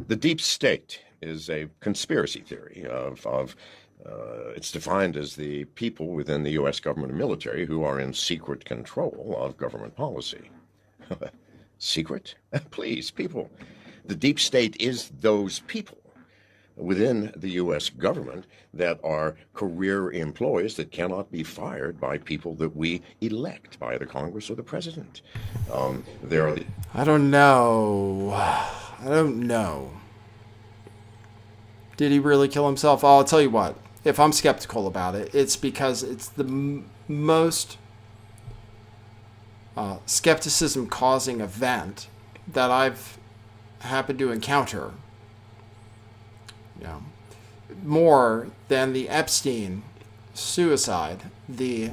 The deep state is a conspiracy theory it's defined as the people within the U.S. government and military who are in secret control of government policy. Secret? Please, people. The deep state is those people within the U.S. government that are career employees that cannot be fired by people that we elect by the Congress or the president. There are the I don't know. I don't know. Did he really kill himself? I'll tell you what. If I'm skeptical about it, it's because it's the most skepticism causing event that I've happened to encounter. You know, more than the Epstein suicide, the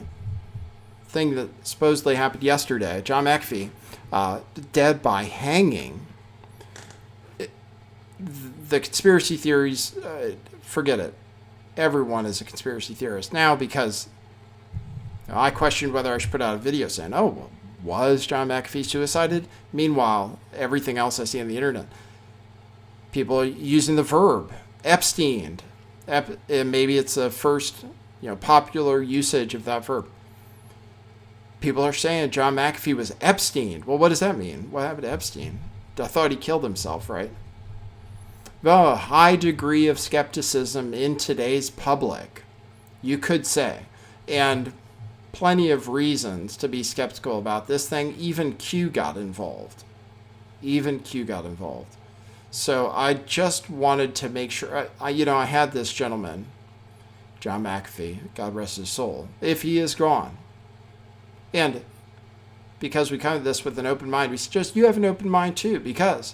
thing that supposedly happened yesterday, John McAfee, dead by hanging. The conspiracy theories, forget it. Everyone is a conspiracy theorist now because I questioned whether I should put out a video saying, oh, well, was John McAfee suicided? Meanwhile, everything else I see on the internet, people are using the verb Epstein. Maybe it's a first, popular usage of that verb. People are saying John McAfee was Epstein. Well, what does that mean? What happened to Epstein? I thought he killed himself, right? Well, a high degree of skepticism in today's public, you could say, and plenty of reasons to be skeptical about this thing. Even Q got involved. So I just wanted to make sure, I had this gentleman, John McAfee, God rest his soul, if he is gone. And because we come to this with an open mind, we suggest you have an open mind too, because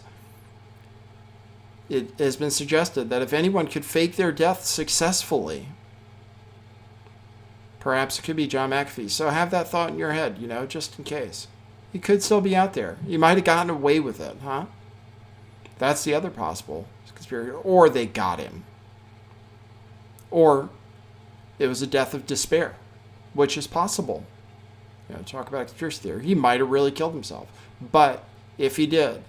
it has been suggested that if anyone could fake their death successfully, perhaps it could be John McAfee. So have that thought in your head, just in case. He could still be out there. He might have gotten away with it, huh? That's the other possible conspiracy. Or they got him. Or it was a death of despair, which is possible. Talk about conspiracy theory. He might have really killed himself. But if he did,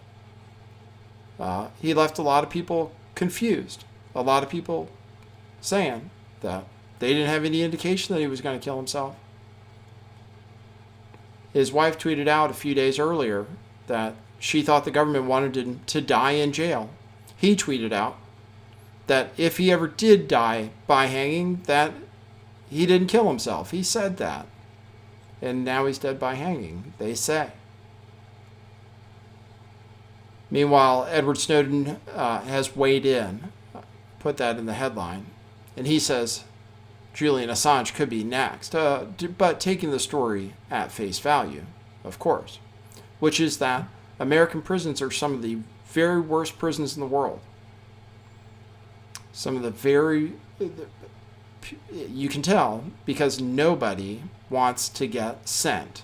he left a lot of people confused. A lot of people saying that they didn't have any indication that he was going to kill himself. His wife tweeted out a few days earlier that she thought the government wanted him to die in jail. He tweeted out that if he ever did die by hanging, that he didn't kill himself. He said that. And now he's dead by hanging, they say. Meanwhile, Edward Snowden has weighed in, put that in the headline, and he says Julian Assange could be next, but taking the story at face value, of course, which is that American prisons are some of the very worst prisons in the world. Some of the very, you can tell, because nobody wants to get sent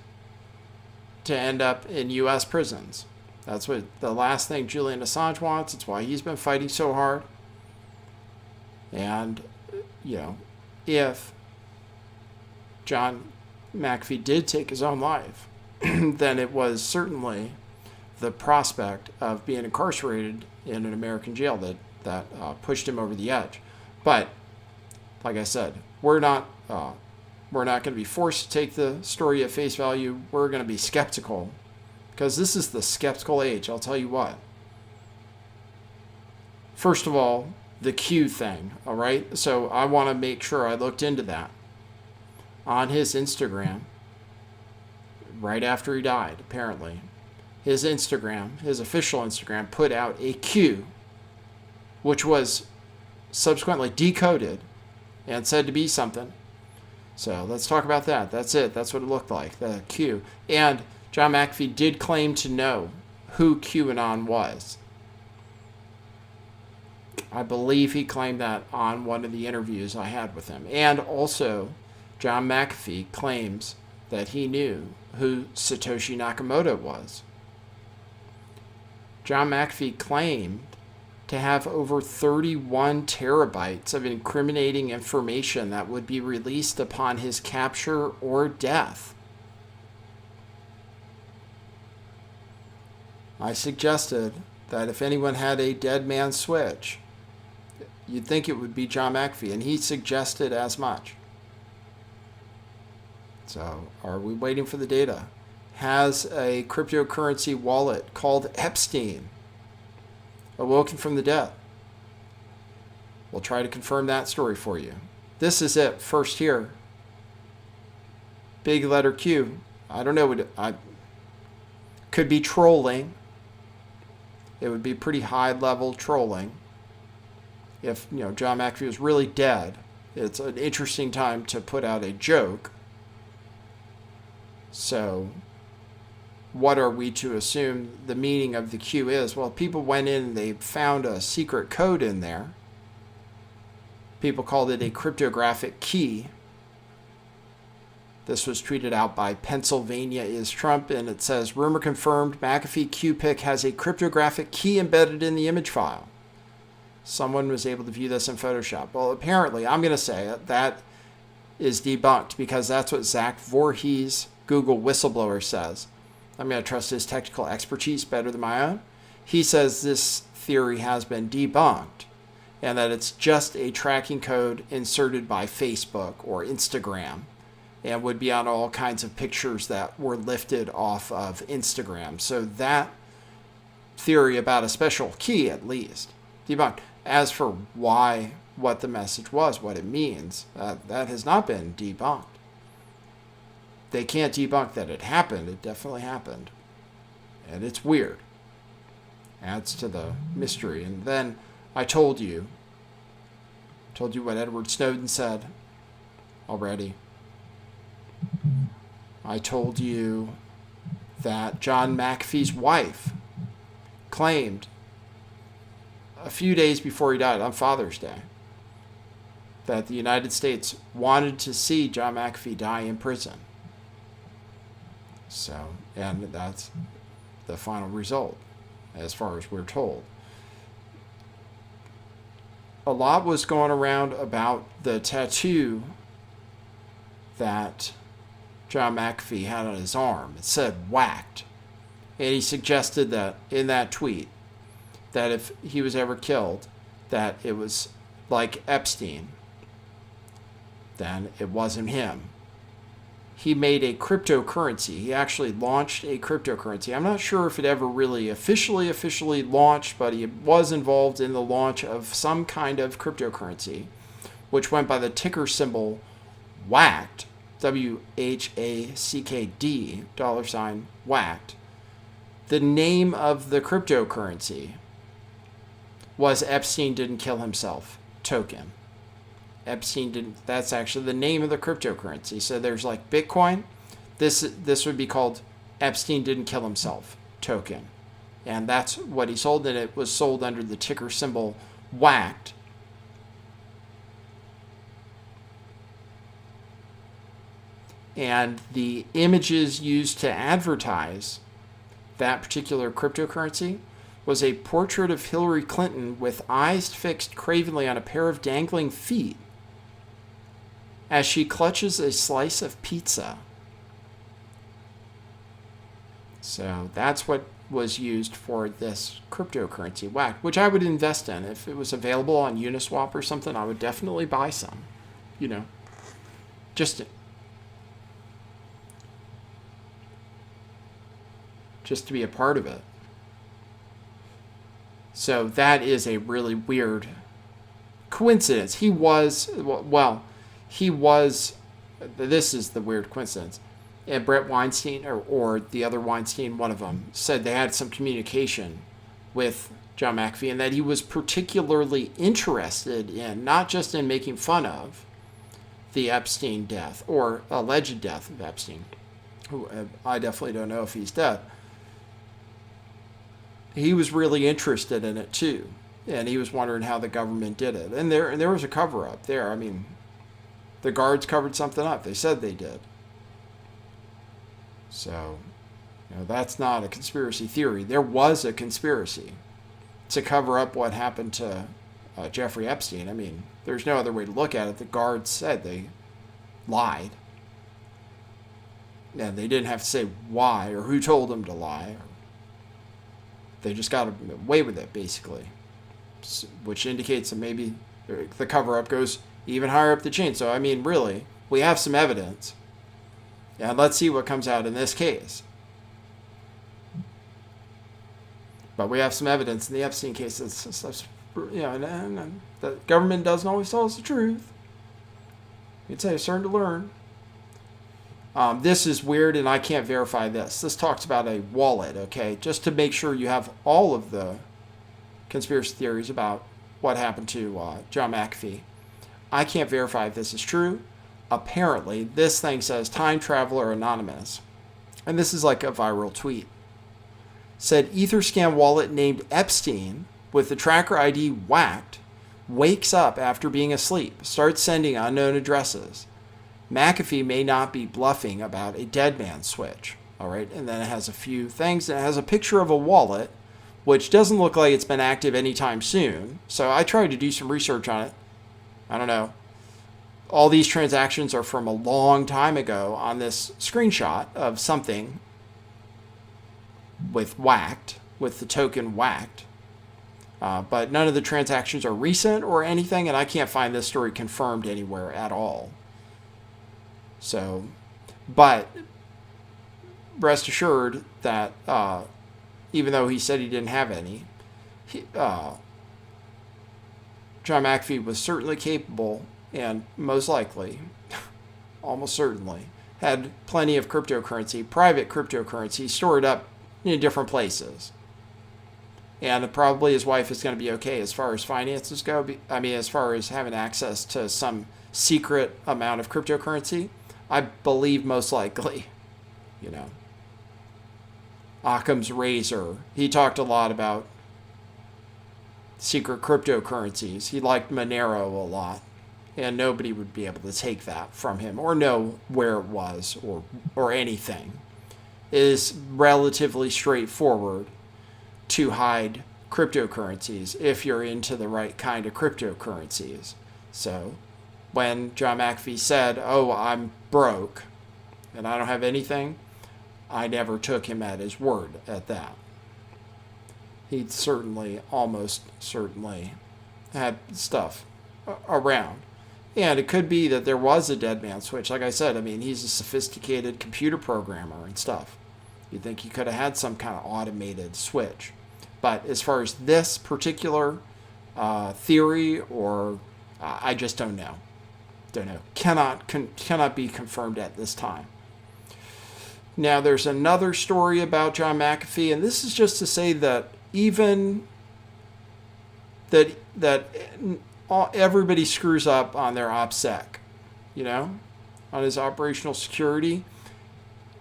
to end up in U.S. prisons. That's what the last thing Julian Assange wants. It's why he's been fighting so hard. And, if John McAfee did take his own life, then it was certainly the prospect of being incarcerated in an American jail that pushed him over the edge. But, like I said, we're not going to be forced to take the story at face value. We're going to be skeptical, because this is the skeptical age, I'll tell you what. First of all, the Q thing, all right? So I want to make sure I looked into that. On his Instagram, right after he died, apparently, his Instagram, his official Instagram, put out a Q, which was subsequently decoded and said to be something. So let's talk about that. That's it. That's what it looked like, the Q. And John McAfee did claim to know who QAnon was. I believe he claimed that on one of the interviews I had with him. And also, John McAfee claims that he knew who Satoshi Nakamoto was. John McAfee claimed to have over 31 terabytes of incriminating information that would be released upon his capture or death. I suggested that if anyone had a dead man switch, you'd think it would be John McAfee, and he suggested as much. So, are we waiting for the data? Has a cryptocurrency wallet called Epstein awoken from the dead? We'll try to confirm that story for you. This is it, first here. Big letter Q. I don't know. I could be trolling. It would be pretty high level trolling. If John McAfee was really dead, it's an interesting time to put out a joke. So, what are we to assume the meaning of the Q is? Well, people went in and they found a secret code in there. People called it a cryptographic key. This was tweeted out by Pennsylvania is Trump, and it says, rumor confirmed, McAfee Q-Pic has a cryptographic key embedded in the image file. Someone was able to view this in Photoshop. Well, apparently, I'm going to say that is debunked because that's what Zach Voorhees, Google whistleblower, says. I'm going to trust his technical expertise better than my own. He says this theory has been debunked and that it's just a tracking code inserted by Facebook or Instagram and would be on all kinds of pictures that were lifted off of Instagram. So that theory about a special key, at least, debunked. As for what the message was, what it means, that has not been debunked. They can't debunk that it happened. It definitely happened. And it's weird. Adds to the mystery. And then I told you what Edward Snowden said already. I told you that John McAfee's wife claimed a few days before he died, on Father's Day, that the United States wanted to see John McAfee die in prison. So, and that's the final result, as far as we're told. A lot was going around about the tattoo that John McAfee had on his arm. It said whacked. And he suggested that in that tweet, that if he was ever killed, that it was like Epstein, then it wasn't him. He made a cryptocurrency. He actually launched a cryptocurrency. I'm not sure if it ever really officially launched, but he was involved in the launch of some kind of cryptocurrency, which went by the ticker symbol WHACKD, WHACKD, $, The name of the cryptocurrency was Epstein Didn't Kill Himself token. Epstein didn't. That's actually the name of the cryptocurrency. So there's like Bitcoin. This would be called Epstein Didn't Kill Himself token, and that's what he sold. And it was sold under the ticker symbol WHACKD. And the images used to advertise that particular cryptocurrency was a portrait of Hillary Clinton with eyes fixed cravenly on a pair of dangling feet as she clutches a slice of pizza. So that's what was used for this cryptocurrency WHACKD, which I would invest in. If it was available on Uniswap or something, I would definitely buy some. Just to be a part of it. So that is a really weird coincidence. This is the weird coincidence. And Brett Weinstein, or the other Weinstein, one of them, said they had some communication with John McAfee and that he was particularly interested in, not just in making fun of the Epstein death, or alleged death of Epstein, who I definitely don't know if he's dead. He was really interested in it too, and he was wondering how the government did it. And there was a cover-up there. I mean, the guards covered something up. They said they did. So, that's not a conspiracy theory. There was a conspiracy to cover up what happened to Jeffrey Epstein. I mean, there's no other way to look at it. The guards said they lied. And they didn't have to say why or who told them to lie. They just got away with it, basically, which indicates that maybe the cover-up goes even higher up the chain. So, I mean, really, we have some evidence. And let's see what comes out in this case. But we have some evidence in the Epstein case. And the government doesn't always tell us the truth. You'd say it's starting to learn. This is weird, and I can't verify this. This talks about a wallet, okay? Just to make sure you have all of the conspiracy theories about what happened to John McAfee. I can't verify if this is true. Apparently, this thing says Time Traveler Anonymous. And this is like a viral tweet. Said Etherscan wallet named Epstein with the tracker ID whacked wakes up after being asleep, starts sending unknown addresses. McAfee may not be bluffing about a dead man switch. All right, and then it has a few things. It has a picture of a wallet, which doesn't look like it's been active anytime soon. So I tried to do some research on it. I don't know. All these transactions are from a long time ago on this screenshot of something with whacked, with the token whacked. But none of the transactions are recent or anything, and I can't find this story confirmed anywhere at all. So, but rest assured that even though he said he didn't have any, John McAfee was certainly capable and most likely, almost certainly, had plenty of cryptocurrency, private cryptocurrency, stored up in different places. And probably his wife is going to be okay as far as finances go. I mean, as far as having access to some secret amount of cryptocurrency, I believe most likely, you know. Occam's razor. He talked a lot about secret cryptocurrencies. He liked Monero a lot. And nobody would be able to take that from him or know where it was or anything. It is relatively straightforward to hide cryptocurrencies if you're into the right kind of cryptocurrencies. So when John McAfee said, "Oh, I'm broke and I don't have anything," I never took him at his word at that. He certainly, almost certainly, had stuff around. And it could be that there was a dead man switch. Like I said, I mean, he's a sophisticated computer programmer and stuff. You'd think he could have had some kind of automated switch. But as far as this particular theory, or I just don't know. Don't know. Cannot be confirmed at this time. Now, there's another story about John McAfee, and this is just to say that even that everybody screws up on their OPSEC, you know, on his operational security.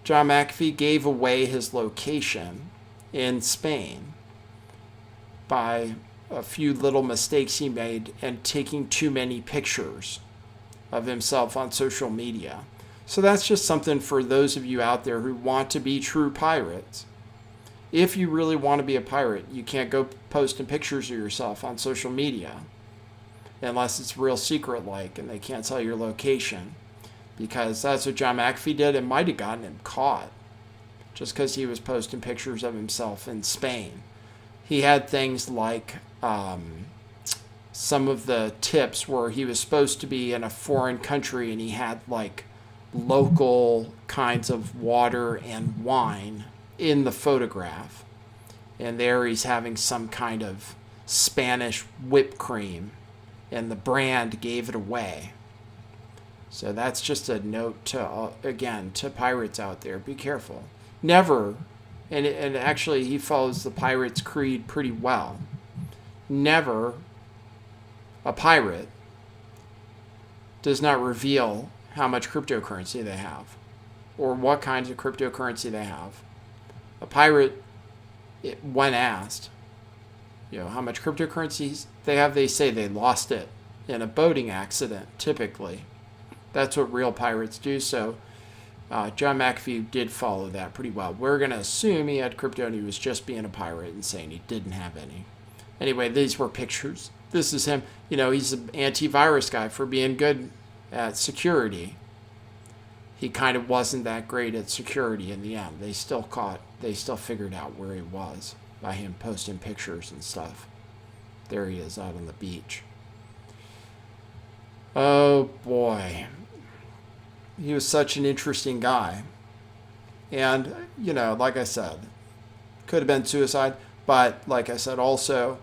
John McAfee gave away his location in Spain by a few little mistakes he made and taking too many pictures of himself on social media. So that's just something for those of you out there who want to be true pirates. If you really want to be a pirate, you can't go posting pictures of yourself on social media unless it's real secret like and they can't tell your location, because that's what John McAfee did. It might have gotten him caught just because he was posting pictures of himself in Spain. He had things like some of the tips where he was supposed to be in a foreign country and he had like local kinds of water and wine in the photograph, and there he's having some kind of Spanish whipped cream and the brand gave it away. So that's just a note to, again, to pirates out there. Be careful. Never, and actually he follows the pirate's creed pretty well. Never, a pirate does not reveal how much cryptocurrency they have or what kinds of cryptocurrency they have. A pirate, when asked, you know, how much cryptocurrencies they have, they say they lost it in a boating accident, typically. That's what real pirates do. So John McAfee did follow that pretty well. We're going to assume he had crypto and he was just being a pirate and saying he didn't have any. Anyway, these were pictures. This is him. You know, he's an antivirus guy for being good at security. He kind of wasn't that great at security in the end. They still figured out where he was. by him posting pictures and stuff. There he is out on the beach. Oh boy. He was such an interesting guy. And, you know, like I said, could have been suicide. But like I said, also,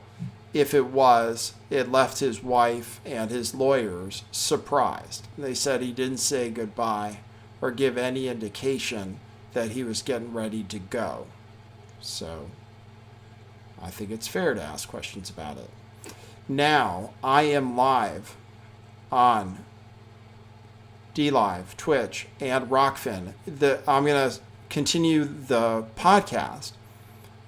if it was, it left his wife and his lawyers surprised. They said he didn't say goodbye or give any indication that he was getting ready to go. So I think it's fair to ask questions about it. Now, I am live on DLive, Twitch, and Rockfin. I'm going to continue the podcast.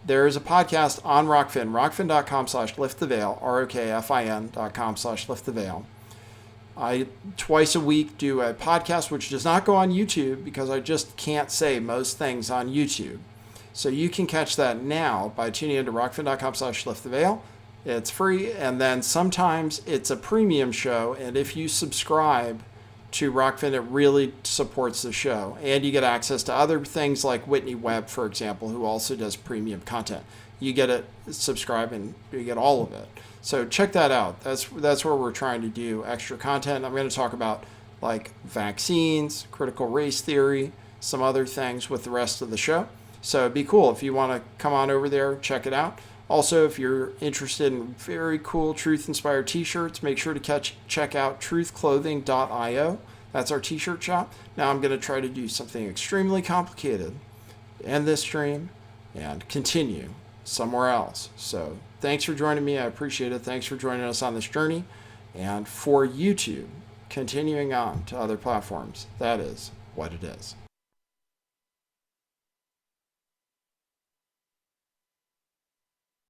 There is a podcast on Rockfin, rockfin.com/lifttheveil, ROKFIN.com/lifttheveil. I twice a week do a podcast which does not go on YouTube because I just can't say most things on YouTube. So you can catch that now by tuning into rockfin.com/lifttheveil. It's free, and then sometimes it's a premium show, and if you subscribe to Rockfin, it really supports the show. And you get access to other things like Whitney Webb, for example, who also does premium content. You get it, subscribe, and you get all of it. So check that out. That's where we're trying to do extra content. I'm going to talk about like vaccines, critical race theory, some other things with the rest of the show. So it'd be cool if you want to come on over there, check it out. Also, if you're interested in very cool truth-inspired t-shirts, make sure to check out truthclothing.io. That's our t-shirt shop. Now I'm going to try to do something extremely complicated, end this stream, and continue somewhere else. So thanks for joining me. I appreciate it. Thanks for joining us on this journey. And for YouTube, continuing on to other platforms, that is what it is.